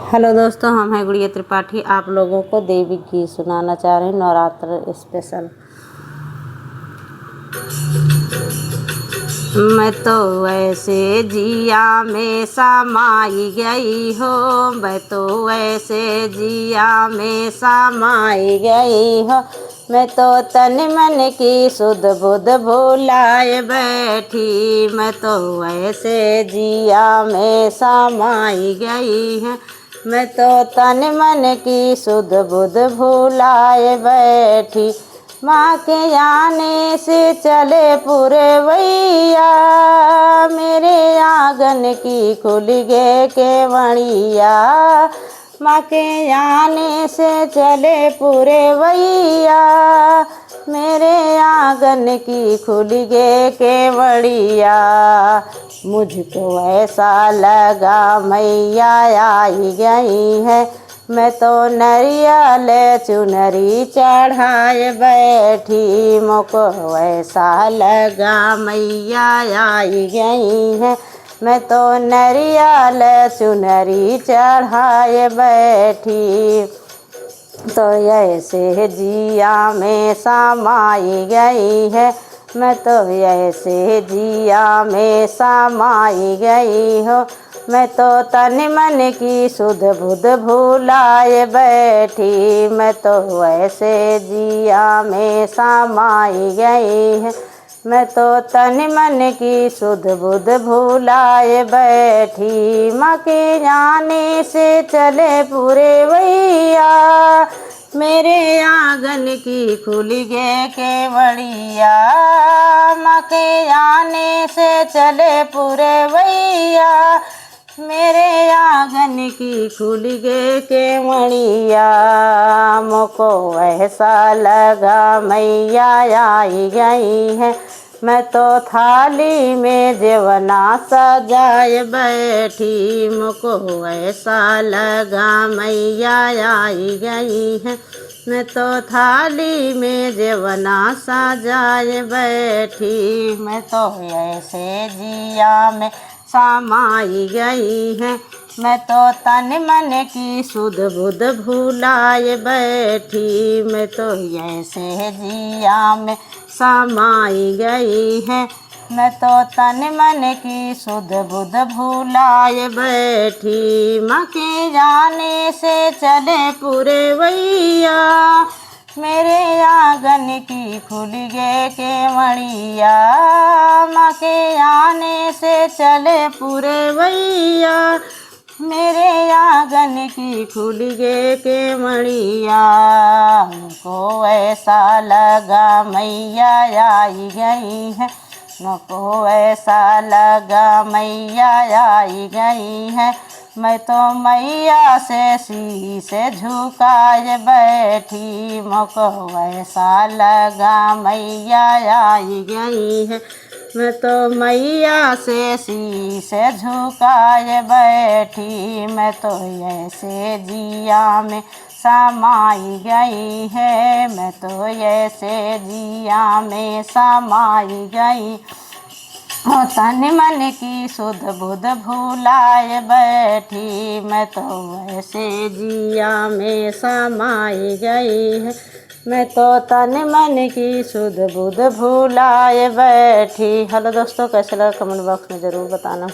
Hello दोस्तों, हम हैं गुड़िया त्रिपाठी। आप लोगों को देवी गीत सुनाना चाह रहे हैं, नवरात्र स्पेशल। मैं तो वैसे जिया में समाई गई हो, मैं तो वैसे जिया में समाई गई हो। मैं तो तन मन की सुध बुध भुलाए बैठी, मैं तो वैसे जिया में समाई गई है। मैं तो तन मन की सुध बुध भुलाए बैठी। माँ के आने से चले पुरवैया, मेरे आंगन की खुल गे केवड़िया। माँ के आने से चले पुरवैया, मेरे आंगन की खुल गे केवड़िया। मुझको ऐसा लगा मैया आई गई है, मैं तो नरियल चुनरी चढ़ाए बैठी। मुझको ऐसा लगा मैया आई गई है, मैं तो नरियल चुनरी चढ़ाए बैठी। तो ऐसे जिया में समाई गई है, मैं तो ऐसे जिया में समाई गई हो। मैं तो तन मन की सुध बुध भुलाए बैठी, मैं तो ऐसे जिया में समाई गई है। मैं तो तन मन की सुध बुध भुलाए बैठी। माँ के जाने से चले पुरवैया, मेरे आंगन की खुल गे केवड़िया। माँ के आने से चले पुरवैया, मेरे आंगन की खुल गे केवड़िया। मुझको ऐसा लगा मैया आई गई है, मैं तो थाली में जेवना सजाए बैठी। मुझको ऐसा लगा मैया आई गई है, मैं तो थाली में जेवना सजाए बैठी। मैं तो ऐसे जिया में समाई गई है, मैं तो तन मन की सुध बुध भुलाए बैठी। मैं तो ऐसे जिया में समाई गई है, मैं तो तन मन की सुध बुध भुलाए बैठी। माँ के जाने से चले पुरवैया, मेरे आंगन की खुल गे केवड़िया। माँ के आने से चले पुरवैया, मेरे आंगन की खुल गे केवड़िया। मुझको ऐसा लगा मैया आई गई है, मुझको ऐसा लगा मैया आई गई है। मैं तो मैया से शीश झुकाए बैठी, मुझको ऐसा लगा मैया आई गई है। मैं तो मैया से शीश झुकाए बैठी। मैं तो ऐसे जिया में समाई गई है, मैं तो ऐसे जिया में समाई गई। तन मन की सुध बुध भुलाए बैठी, मैं तो ऐसे जिया में समाई गई है। मैं तो तन मन की सुध बुध भुलाए बैठी। हेलो दोस्तों, कैसे लगा कमेंट बॉक्स में ज़रूर बताना।